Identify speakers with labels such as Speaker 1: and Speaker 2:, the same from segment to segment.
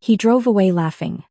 Speaker 1: He drove away laughing.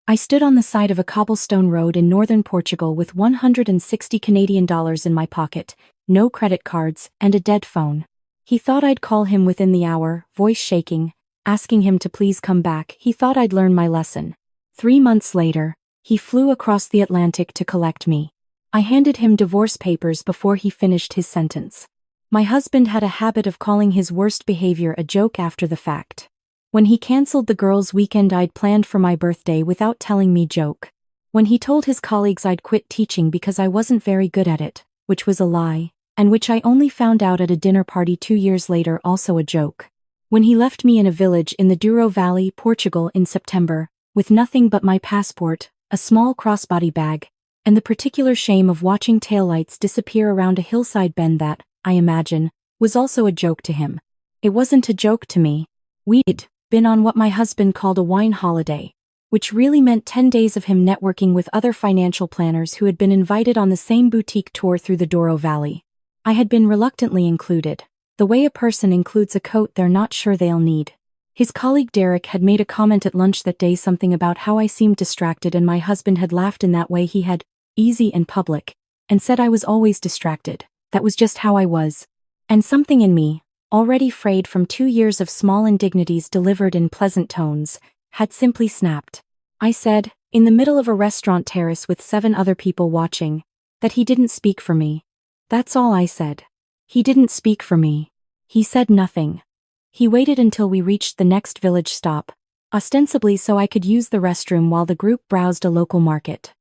Speaker 1: I stood on the side of a cobblestone road in northern Portugal with 160 Canadian dollars in my pocket, no credit cards, and a dead phone. He thought I'd call him within the hour, voice shaking, asking him to please come back. He thought I'd learn my lesson. 3 months later, he flew across the Atlantic to collect me. I handed him divorce papers before he finished his sentence. My husband had a habit of calling his worst behavior a joke after the fact. When he cancelled the girls' weekend I'd planned for my birthday without telling me joke. When he told his colleagues I'd quit teaching because I wasn't very good at it, which was a lie, and which I only found out at a dinner party 2 years later, also a joke. When he left me in a village in the Douro Valley, Portugal in September, with nothing but my passport, a small crossbody bag, and the particular shame of watching taillights disappear around a hillside bend that, I imagine, was also a joke to him. It wasn't a joke to me. We'd been on what my husband called a wine holiday, which really meant 10 days of him networking with other financial planners who had been invited on the same boutique tour through the Douro Valley. I had been reluctantly included, the way a person includes a coat they're not sure they'll need. His colleague Derek had made a comment at lunch that day, something about how I seemed distracted, and my husband had laughed in that way he had, easy and public, and said I was always distracted. That was just how I was. And something in me, already frayed from 2 years of small indignities delivered in pleasant tones, had simply snapped. I said, in the middle of a restaurant terrace with 7 other people watching, that he didn't speak for me. That's all I said. He didn't speak for me. He said nothing. He waited until we reached the next village stop, ostensibly so I could use the restroom while the group browsed a local market.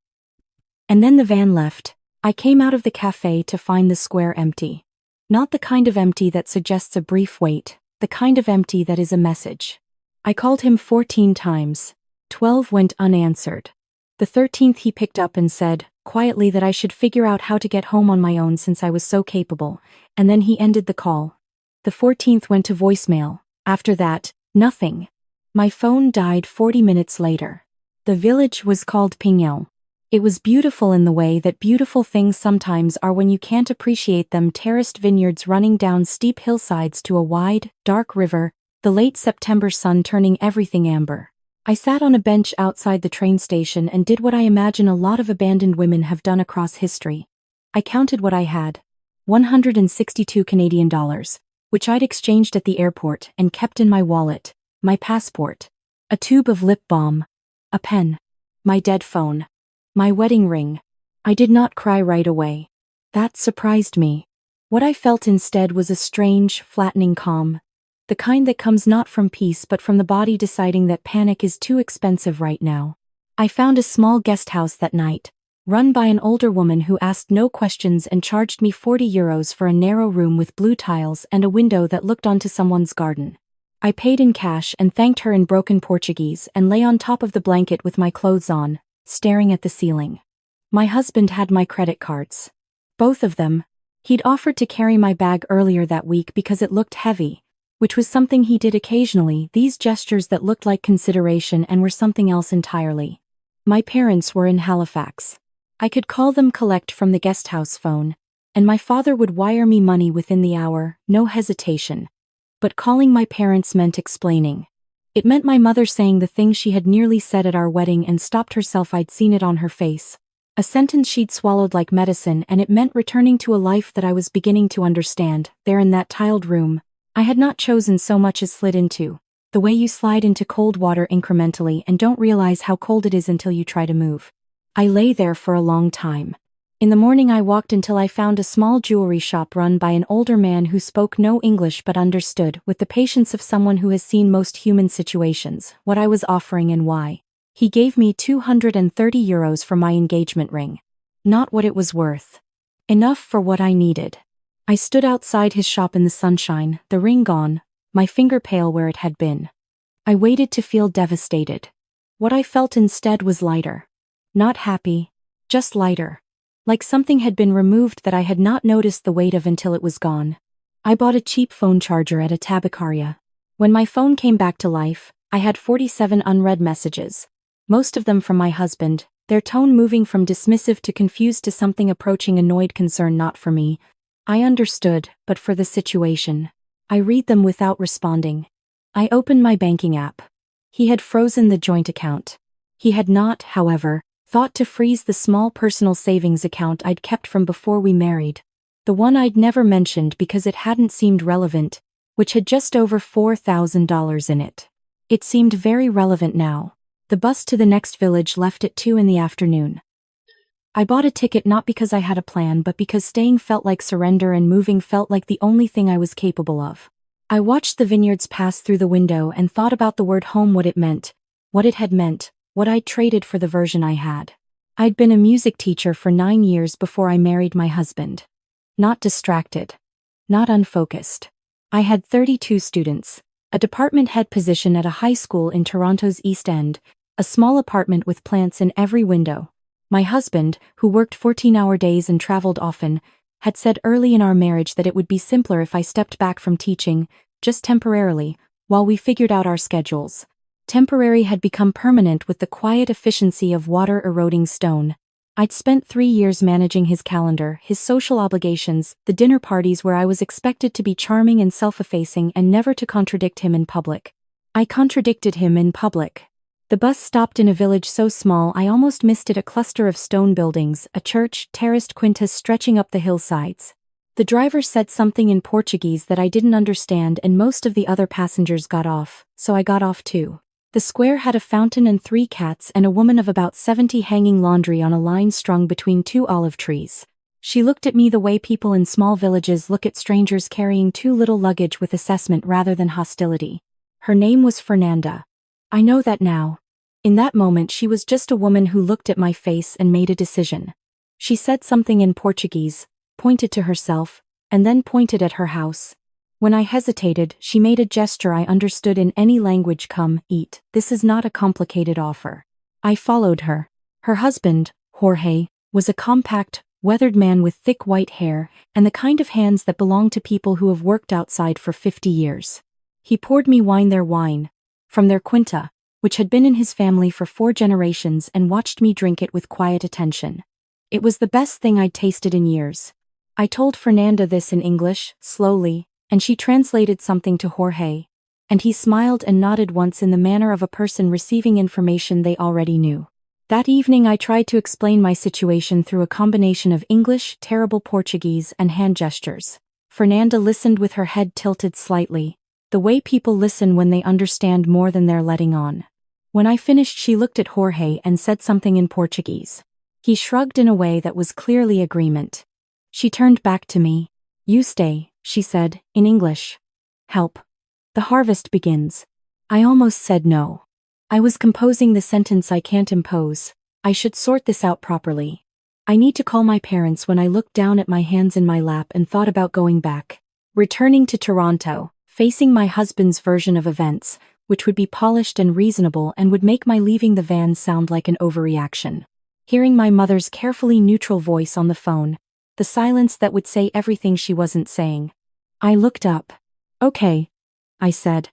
Speaker 1: And then the van left. I came out of the cafe to find the square empty. Not the kind of empty that suggests a brief wait, the kind of empty that is a message. I called him 14 times. 12 went unanswered. The 13th he picked up and said, quietly, that I should figure out how to get home on my own since I was so capable, and then he ended the call. The 14th went to voicemail. After that, nothing. My phone died 40 minutes later. The village was called Pinhel. It was beautiful in the way that beautiful things sometimes are when you can't appreciate them. Terraced vineyards running down steep hillsides to a wide, dark river, the late September sun turning everything amber. I sat on a bench outside the train station and did what I imagine a lot of abandoned women have done across history. I counted what I had. 162 Canadian dollars, which I'd exchanged at the airport and kept in my wallet, my passport, a tube of lip balm, a pen, my dead phone, my wedding ring. I did not cry right away. That surprised me. What I felt instead was a strange, flattening calm, the kind that comes not from peace but from the body deciding that panic is too expensive right now. I found a small guest house that night, run by an older woman who asked no questions and charged me €40 for a narrow room with blue tiles and a window that looked onto someone's garden. I paid in cash and thanked her in broken Portuguese and lay on top of the blanket with my clothes on, staring at the ceiling. My husband had my credit cards. Both of them. He'd offered to carry my bag earlier that week because it looked heavy, which was something he did occasionally. These gestures that looked like consideration and were something else entirely. My parents were in Halifax. I could call them collect from the guesthouse phone, and my father would wire me money within the hour, no hesitation. But calling my parents meant explaining. It meant my mother saying the thing she had nearly said at our wedding and stopped herself. I'd seen it on her face. A sentence she'd swallowed like medicine, and it meant returning to a life that I was beginning to understand. There in that tiled room, I had not chosen so much as slid into. The way you slide into cold water incrementally and don't realize how cold it is until you try to move. I lay there for a long time. In the morning I walked until I found a small jewelry shop run by an older man who spoke no English but understood, with the patience of someone who has seen most human situations, what I was offering and why. He gave me €230 for my engagement ring. Not what it was worth. Enough for what I needed. I stood outside his shop in the sunshine, the ring gone, my finger pale where it had been. I waited to feel devastated. What I felt instead was lighter. Not happy, just lighter. Like something had been removed that I had not noticed the weight of until it was gone. I bought a cheap phone charger at a tabacaria. When my phone came back to life, I had 47 unread messages. Most of them from my husband, their tone moving from dismissive to confused to something approaching annoyed concern. Not for me. I understood, but for the situation. I read them without responding. I opened my banking app. He had frozen the joint account. He had not, however, thought to freeze the small personal savings account I'd kept from before we married. The one I'd never mentioned because it hadn't seemed relevant, which had just over $4,000 in it. It seemed very relevant now. The bus to the next village left at 2 in the afternoon. I bought a ticket not because I had a plan but because staying felt like surrender and moving felt like the only thing I was capable of. I watched the vineyards pass through the window and thought about the word home, what it meant, what it had meant, what I'd traded for the version I had. I'd been a music teacher for 9 years before I married my husband. Not distracted. Not unfocused. I had 32 students, a department head position at a high school in Toronto's East End, a small apartment with plants in every window. My husband, who worked 14-hour days and traveled often, had said early in our marriage that it would be simpler if I stepped back from teaching, just temporarily, while we figured out our schedules. Temporary had become permanent with the quiet efficiency of water-eroding stone. I'd spent 3 years managing his calendar, his social obligations, the dinner parties where I was expected to be charming and self-effacing and never to contradict him in public. I contradicted him in public. The bus stopped in a village so small I almost missed it, a cluster of stone buildings, a church, terraced quintas stretching up the hillsides. The driver said something in Portuguese that I didn't understand and most of the other passengers got off, so I got off too. The square had a fountain and 3 cats and a woman of about 70 hanging laundry on a line strung between 2 olive trees. She looked at me the way people in small villages look at strangers carrying too little luggage, with assessment rather than hostility. Her name was Fernanda. I know that now. In that moment she was just a woman who looked at my face and made a decision. She said something in Portuguese, pointed to herself, and then pointed at her house. When I hesitated, she made a gesture I understood in any language: come, eat. This is not a complicated offer. I followed her. Her husband, Jorge, was a compact, weathered man with thick white hair and the kind of hands that belong to people who have worked outside for 50 years. He poured me wine, their wine, from their quinta, which had been in his family for 4 generations, and watched me drink it with quiet attention. It was the best thing I'd tasted in years. I told Fernanda this in English, slowly, and she translated something to Jorge, and he smiled and nodded once in the manner of a person receiving information they already knew. That evening I tried to explain my situation through a combination of English, terrible Portuguese, and hand gestures. Fernanda listened with her head tilted slightly, the way people listen when they understand more than they're letting on. When I finished, she looked at Jorge and said something in Portuguese. He shrugged in a way that was clearly agreement. She turned back to me. You stay, she said, in English. Help. The harvest begins. I almost said no. I was composing the sentence I can't impose. I should sort this out properly. I need to call my parents. When I looked down at my hands in my lap and thought about going back. Returning to Toronto, facing my husband's version of events, which would be polished and reasonable and would make my leaving the van sound like an overreaction. Hearing my mother's carefully neutral voice on the phone, the silence that would say everything she wasn't saying. I looked up. Okay, I said.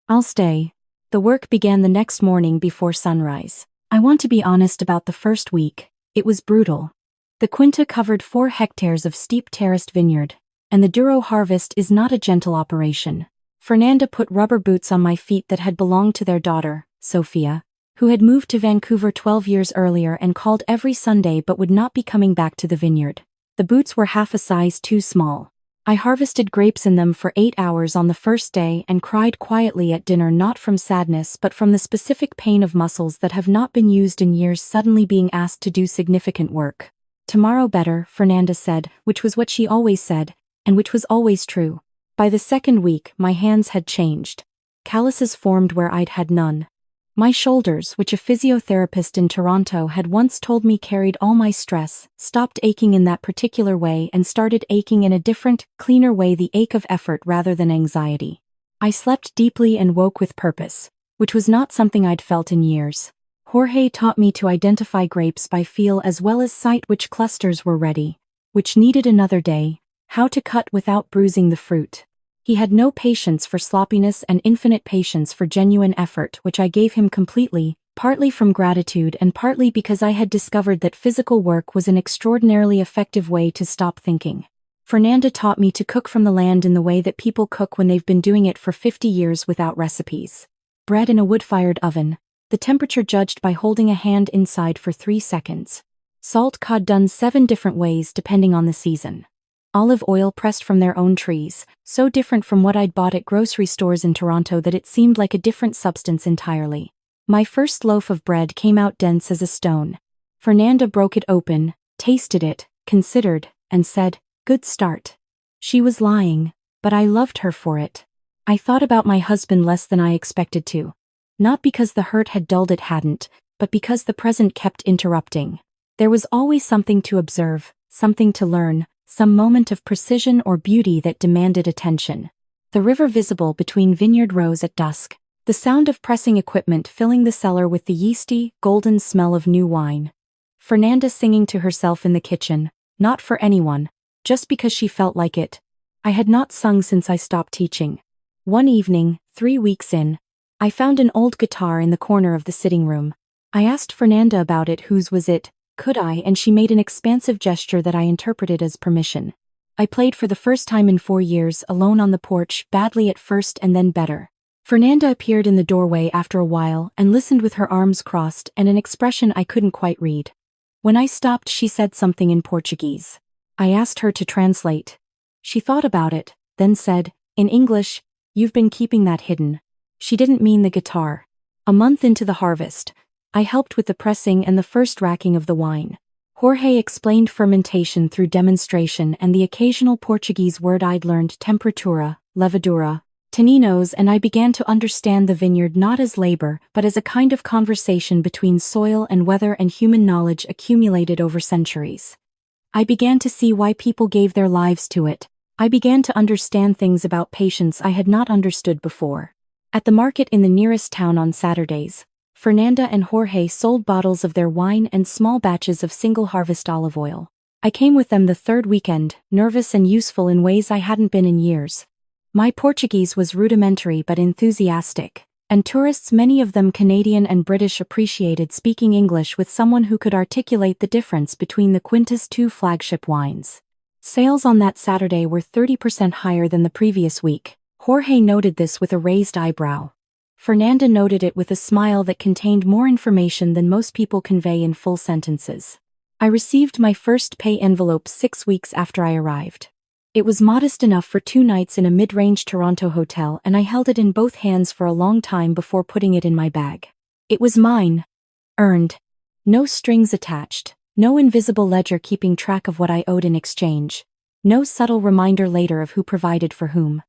Speaker 1: I'll stay. The work began the next morning before sunrise. I want to be honest about the first week. It was brutal. The quinta covered 4 hectares of steep terraced vineyard, and the Douro harvest is not a gentle operation. Fernanda put rubber boots on my feet that had belonged to their daughter, Sophia, who had moved to Vancouver 12 years earlier and called every Sunday but would not be coming back to the vineyard. The boots were half a size too small. I harvested grapes in them for 8 hours on the first day and cried quietly at dinner, not from sadness but from the specific pain of muscles that have not been used in years suddenly being asked to do significant work. Tomorrow better, Fernanda said, which was what she always said, and which was always true. By the second week, my hands had changed. Calluses formed where I'd had none. My shoulders, which a physiotherapist in Toronto had once told me carried all my stress, stopped aching in that particular way and started aching in a different, cleaner way, the ache of effort rather than anxiety. I slept deeply and woke with purpose, which was not something I'd felt in years. Jorge taught me to identify grapes by feel as well as sight, which clusters were ready, which needed another day, how to cut without bruising the fruit. He had no patience for sloppiness and infinite patience for genuine effort, which I gave him completely, partly from gratitude and partly because I had discovered that physical work was an extraordinarily effective way to stop thinking. Fernanda taught me to cook from the land in the way that people cook when they've been doing it for 50 years without recipes. bread in a wood-fired oven, the temperature judged by holding a hand inside for 3 seconds. Salt cod done 7 different ways depending on the season. Olive oil pressed from their own trees, so different from what I'd bought at grocery stores in Toronto that it seemed like a different substance entirely. My first loaf of bread came out dense as a stone. Fernanda broke it open, tasted it, considered, and said, "Good start." She was lying, but I loved her for it. I thought about my husband less than I expected to. Not because the hurt had dulled, it hadn't, but because the present kept interrupting. There was always something to observe, something to learn, some moment of precision or beauty that demanded attention. The river visible between vineyard rows at dusk, the sound of pressing equipment filling the cellar with the yeasty, golden smell of new wine. Fernanda singing to herself in the kitchen, not for anyone, just because she felt like it. I had not sung since I stopped teaching. One evening, 3 weeks in, I found an old guitar in the corner of the sitting room. I asked Fernanda about it, whose was it, could I, and she made an expansive gesture that I interpreted as permission. I played for the first time in 4 years, alone on the porch, badly at first and then better. Fernanda appeared in the doorway after a while and listened with her arms crossed and an expression I couldn't quite read. When I stopped, she said something in Portuguese. I asked her to translate. She thought about it, then said, in English, "You've been keeping that hidden." She didn't mean the guitar. A month into the harvest, I helped with the pressing and the first racking of the wine. Jorge explained fermentation through demonstration and the occasional Portuguese word I'd learned, temperatura, levadura, taninos, and I began to understand the vineyard not as labor but as a kind of conversation between soil and weather and human knowledge accumulated over centuries. I began to see why people gave their lives to it. I began to understand things about patience I had not understood before. At the market in the nearest town on Saturdays, Fernanda and Jorge sold bottles of their wine and small batches of single-harvest olive oil. I came with them the third weekend, nervous and useful in ways I hadn't been in years. My Portuguese was rudimentary but enthusiastic, and tourists, many of them Canadian and British, appreciated speaking English with someone who could articulate the difference between the Quinta's 2 flagship wines. Sales on that Saturday were 30% higher than the previous week. Jorge noted this with a raised eyebrow. Fernanda noted it with a smile that contained more information than most people convey in full sentences. I received my first pay envelope 6 weeks after I arrived. It was modest enough for 2 nights in a mid-range Toronto hotel, and I held it in both hands for a long time before putting it in my bag. It was mine. Earned. No strings attached. No invisible ledger keeping track of what I owed in exchange. No subtle reminder later of who provided for whom.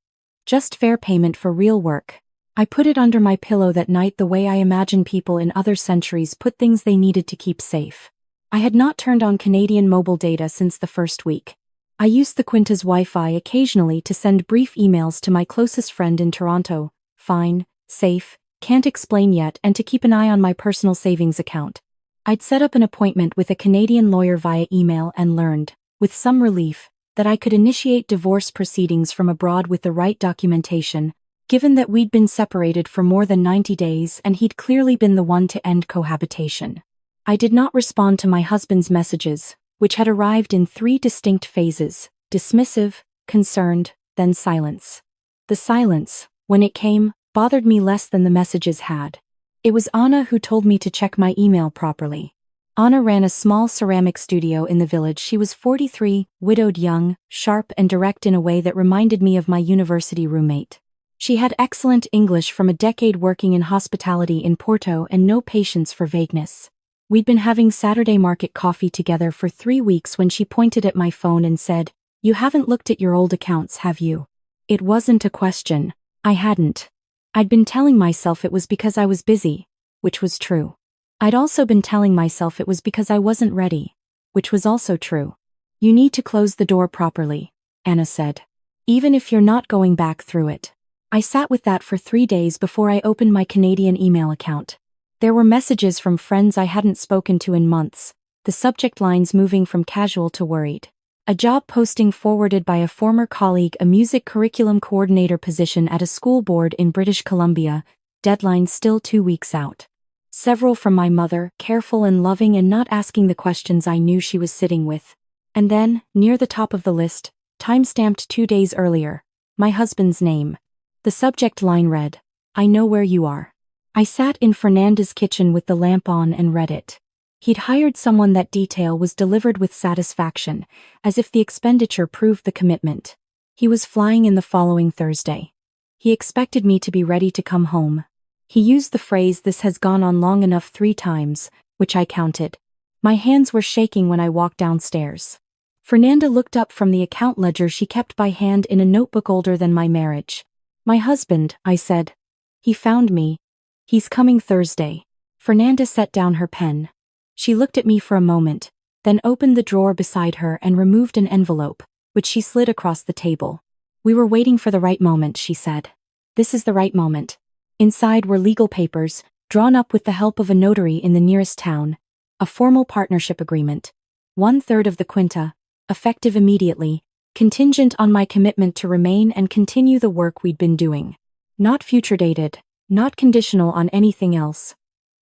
Speaker 1: Just fair payment for real work. I put it under my pillow that night the way I imagine people in other centuries put things they needed to keep safe. I had not turned on Canadian mobile data since the first week. I used the Quinta's Wi-Fi occasionally to send brief emails to my closest friend in Toronto, fine, safe, can't explain yet, and to keep an eye on my personal savings account. I'd set up an appointment with a Canadian lawyer via email and learned, with some relief, that I could initiate divorce proceedings from abroad with the right documentation, given that we'd been separated for more than 90 days and he'd clearly been the one to end cohabitation. I did not respond to my husband's messages, which had arrived in 3 distinct phases: dismissive, concerned, then silence. The silence, when it came, bothered me less than the messages had. It was Anna who told me to check my email properly. Anna ran a small ceramic studio in the village. She was 43, widowed, young, sharp and direct in a way that reminded me of my university roommate. She had excellent English from a decade working in hospitality in Porto and no patience for vagueness. We'd been having Saturday market coffee together for 3 weeks when she pointed at my phone and said, "You haven't looked at your old accounts, have you?" It wasn't a question. I hadn't. I'd been telling myself it was because I was busy, which was true. I'd also been telling myself it was because I wasn't ready, which was also true. "You need to close the door properly," Anna said. "Even if you're not going back through it." I sat with that for 3 days before I opened my Canadian email account. There were messages from friends I hadn't spoken to in months, the subject lines moving from casual to worried. A job posting forwarded by a former colleague, a music curriculum coordinator position at a school board in British Columbia, deadline still 2 weeks out. Several from my mother, careful and loving and not asking the questions I knew she was sitting with. And then, near the top of the list, time-stamped 2 days earlier, my husband's name. The subject line read, "I know where you are." I sat in Fernanda's kitchen with the lamp on and read it. He'd hired someone. That detail was delivered with satisfaction, as if the expenditure proved the commitment. He was flying in the following Thursday. He expected me to be ready to come home. He used the phrase "this has gone on long enough" 3 times, which I counted. My hands were shaking when I walked downstairs. Fernanda looked up from the account ledger she kept by hand in a notebook older than my marriage. "My husband," I said. "He found me. He's coming Thursday." Fernanda set down her pen. She looked at me for a moment, then opened the drawer beside her and removed an envelope, which she slid across the table. "We were waiting for the right moment," she said. "This is the right moment." Inside were legal papers, drawn up with the help of a notary in the nearest town. A formal partnership agreement. 1/3 of the quinta, effective immediately, contingent on my commitment to remain and continue the work we'd been doing. Not future dated, not conditional on anything else.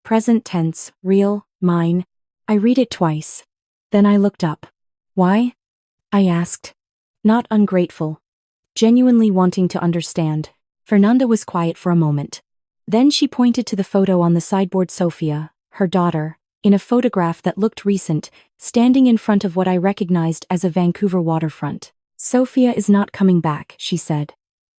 Speaker 1: Present tense, real, mine. I read it twice. Then I looked up. "Why?" I asked. Not ungrateful. Genuinely wanting to understand. Fernanda was quiet for a moment. Then she pointed to the photo on the sideboard. Sofia, her daughter, in a photograph that looked recent, standing in front of what I recognized as a Vancouver waterfront. "Sofia is not coming back," she said.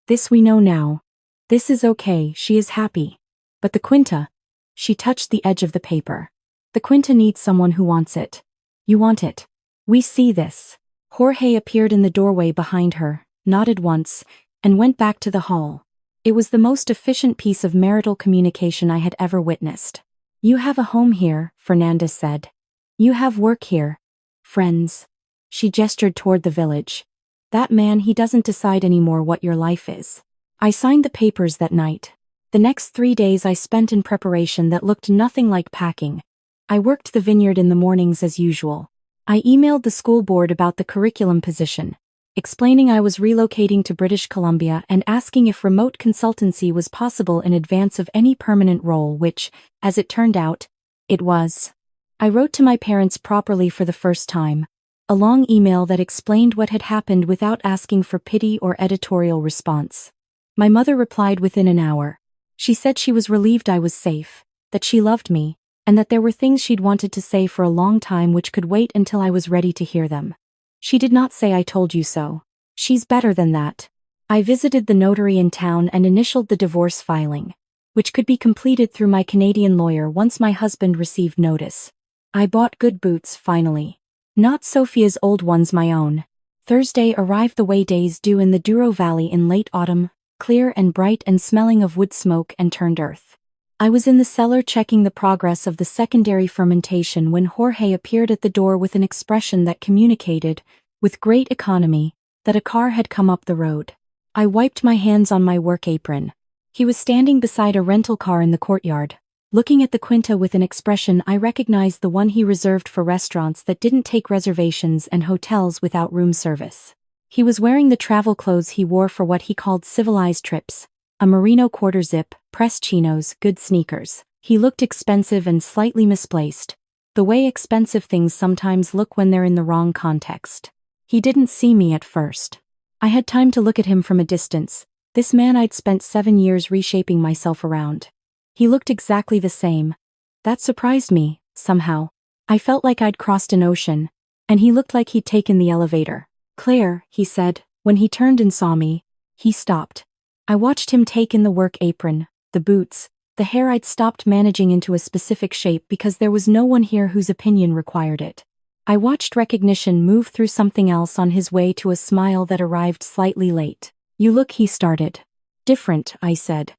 Speaker 1: "This we know now. This is okay, she is happy. But the quinta..." She touched the edge of the paper. "The quinta needs someone who wants it. You want it. We see this." Jorge appeared in the doorway behind her, nodded once, and went back to the hall. It was the most efficient piece of marital communication I had ever witnessed. "You have a home here," Fernanda said. "You have work here. Friends." She gestured toward the village. "That man, he doesn't decide anymore what your life is." I signed the papers that night. The next 3 days I spent in preparation that looked nothing like packing. I worked the vineyard in the mornings as usual. I emailed the school board about the curriculum position, explaining I was relocating to British Columbia and asking if remote consultancy was possible in advance of any permanent role, which, as it turned out, it was. I wrote to my parents properly for the first time, a long email that explained what had happened without asking for pity or editorial response. My mother replied within an hour. She said she was relieved I was safe, that she loved me, and that there were things she'd wanted to say for a long time which could wait until I was ready to hear them. She did not say "I told you so." She's better than that. I visited the notary in town and initialed the divorce filing, which could be completed through my Canadian lawyer once my husband received notice. I bought good boots, finally. Not Sofia's old ones, my own. Thursday arrived the way days do in the Douro Valley in late autumn, clear and bright and smelling of wood smoke and turned earth. I was in the cellar checking the progress of the secondary fermentation when Jorge appeared at the door with an expression that communicated, with great economy, that a car had come up the road. I wiped my hands on my work apron. He was standing beside a rental car in the courtyard, looking at the quinta with an expression I recognized, the one he reserved for restaurants that didn't take reservations and hotels without room service. He was wearing the travel clothes he wore for what he called civilized trips, a merino quarter zip, pressed chinos, good sneakers. He looked expensive and slightly misplaced, the way expensive things sometimes look when they're in the wrong context. He didn't see me at first. I had time to look at him from a distance, this man I'd spent 7 years reshaping myself around. He looked exactly the same. That surprised me, somehow. I felt like I'd crossed an ocean, and he looked like he'd taken the elevator. "Claire," he said. When he turned and saw me, he stopped. I watched him take in the work apron, the boots, the hair I'd stopped managing into a specific shape because there was no one here whose opinion required it. I watched recognition move through something else on his way to a smile that arrived slightly late. "You look," he started. "Different," I said.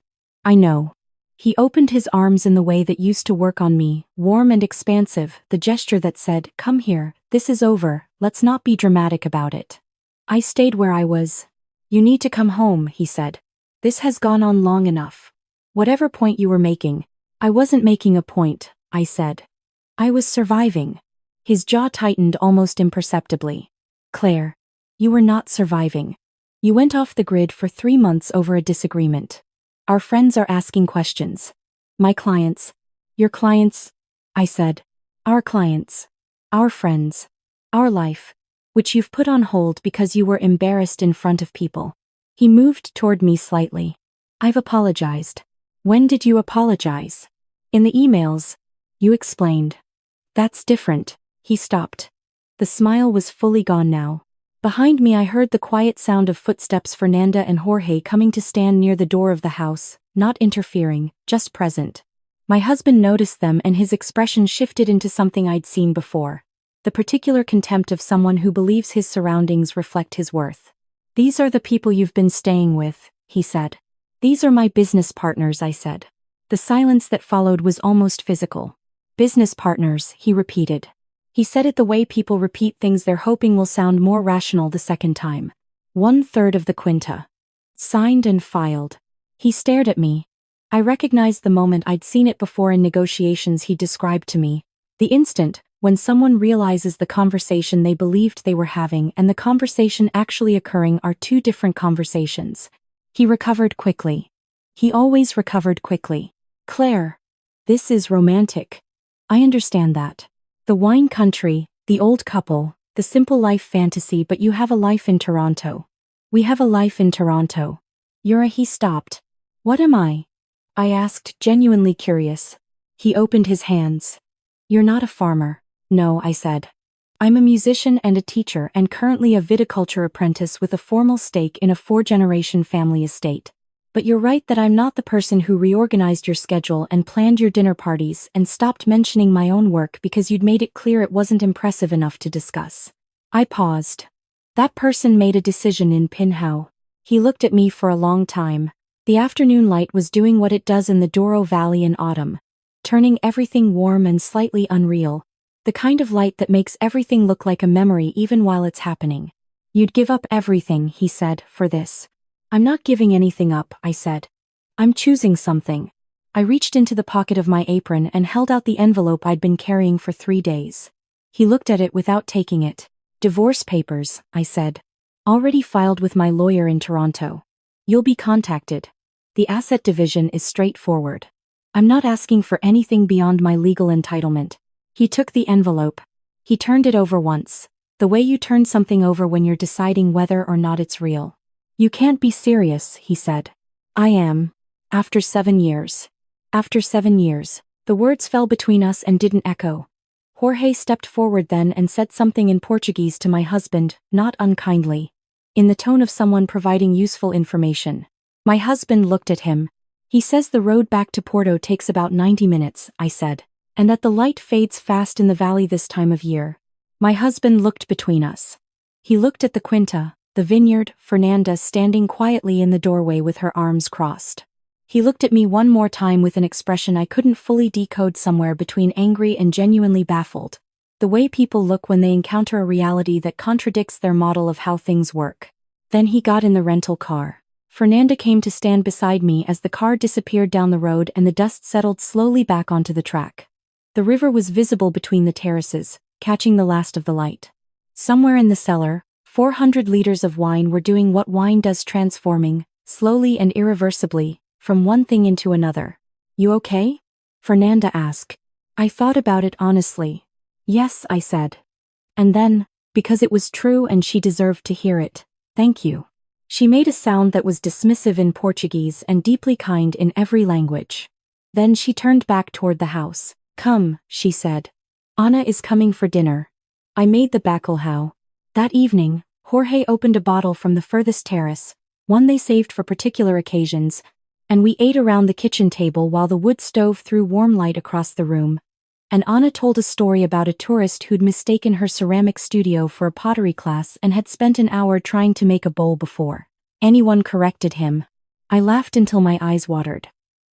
Speaker 1: "I know." He opened his arms in the way that used to work on me, warm and expansive, the gesture that said, "Come here, this is over, let's not be dramatic about it." I stayed where I was. "You need to come home," he said. "This has gone on long enough. Whatever point you were making." "I wasn't making a point," I said. "I was surviving." His jaw tightened almost imperceptibly. "Claire, you were not surviving. You went off the grid for 3 months over a disagreement. Our friends are asking questions. My clients." "Your clients?" I said. "Our clients. Our friends. Our life. Which you've put on hold because you were embarrassed in front of people." He moved toward me slightly. "I've apologized. When did you apologize? In the emails. You explained. That's different. He stopped. The smile was fully gone now. Behind me I heard the quiet sound of footsteps. Fernanda and Jorge coming to stand near the door of the house, not interfering, just present. My husband noticed them and his expression shifted into something I'd seen before. The particular contempt of someone who believes his surroundings reflect his worth. These are the people you've been staying with, he said. These are my business partners, I said. The silence that followed was almost physical. Business partners, he repeated. He said it the way people repeat things they're hoping will sound more rational the second time. 1/3 of the quinta. Signed and filed. He stared at me. I recognized the moment I'd seen it before in negotiations he described to me. The instant, when someone realizes the conversation they believed they were having and the conversation actually occurring are two different conversations. He recovered quickly. He always recovered quickly. Claire. This is romantic. I understand that. The wine country, the old couple, the simple life fantasy, but you have a life in Toronto. We have a life in Toronto. He stopped. What am I? I asked, genuinely curious. He opened his hands. You're not a farmer. No, I said. I'm a musician and a teacher and currently a viticulture apprentice with a formal stake in a 4-generation family estate. But you're right that I'm not the person who reorganized your schedule and planned your dinner parties and stopped mentioning my own work because you'd made it clear it wasn't impressive enough to discuss. I paused. That person made a decision in Pinhao. He looked at me for a long time. The afternoon light was doing what it does in the Douro Valley in autumn, turning everything warm and slightly unreal. The kind of light that makes everything look like a memory even while it's happening. You'd give up everything, he said, for this. I'm not giving anything up, I said. I'm choosing something. I reached into the pocket of my apron and held out the envelope I'd been carrying for 3 days. He looked at it without taking it. Divorce papers, I said. Already filed with my lawyer in Toronto. You'll be contacted. The asset division is straightforward. I'm not asking for anything beyond my legal entitlement. He took the envelope. He turned it over once. The way you turn something over when you're deciding whether or not it's real. You can't be serious, he said. I am. After 7 years. After 7 years. The words fell between us and didn't echo. Jorge stepped forward then and said something in Portuguese to my husband, not unkindly. In the tone of someone providing useful information. My husband looked at him. He says the road back to Porto takes about 90 minutes, I said, and that the light fades fast in the valley this time of year. My husband looked between us. He looked at the quinta, the vineyard, Fernanda standing quietly in the doorway with her arms crossed. He looked at me one more time with an expression I couldn't fully decode, somewhere between angry and genuinely baffled. The way people look when they encounter a reality that contradicts their model of how things work. Then he got in the rental car. Fernanda came to stand beside me as the car disappeared down the road and the dust settled slowly back onto the track. The river was visible between the terraces, catching the last of the light. Somewhere in the cellar, 400 liters of wine were doing what wine does, transforming, slowly and irreversibly, from one thing into another. You okay? Fernanda asked. I thought about it honestly. Yes, I said. And then, because it was true and she deserved to hear it, thank you. She made a sound that was dismissive in Portuguese and deeply kind in every language. Then she turned back toward the house. Come, she said. Ana is coming for dinner. I made the bacalhau. That evening, Jorge opened a bottle from the furthest terrace, one they saved for particular occasions, and we ate around the kitchen table while the wood stove threw warm light across the room. And Ana told a story about a tourist who'd mistaken her ceramic studio for a pottery class and had spent an hour trying to make a bowl before anyone corrected him. I laughed until my eyes watered.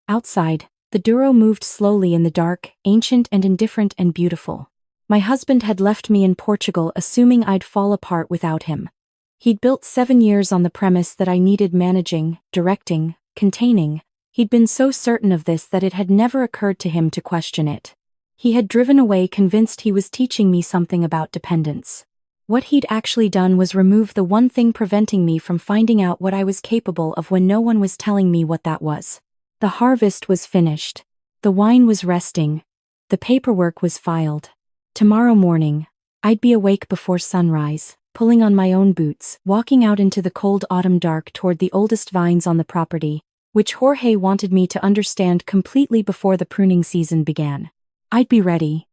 Speaker 1: Outside, the Douro moved slowly in the dark, ancient and indifferent and beautiful. My husband had left me in Portugal assuming I'd fall apart without him. He'd built 7 years on the premise that I needed managing, directing, containing. He'd been so certain of this that it had never occurred to him to question it. He had driven away convinced he was teaching me something about dependence. What he'd actually done was remove the one thing preventing me from finding out what I was capable of when no one was telling me what that was. The harvest was finished. The wine was resting. The paperwork was filed. Tomorrow morning, I'd be awake before sunrise, pulling on my own boots, walking out into the cold autumn dark toward the oldest vines on the property, which Jorge wanted me to understand completely before the pruning season began. I'd be ready.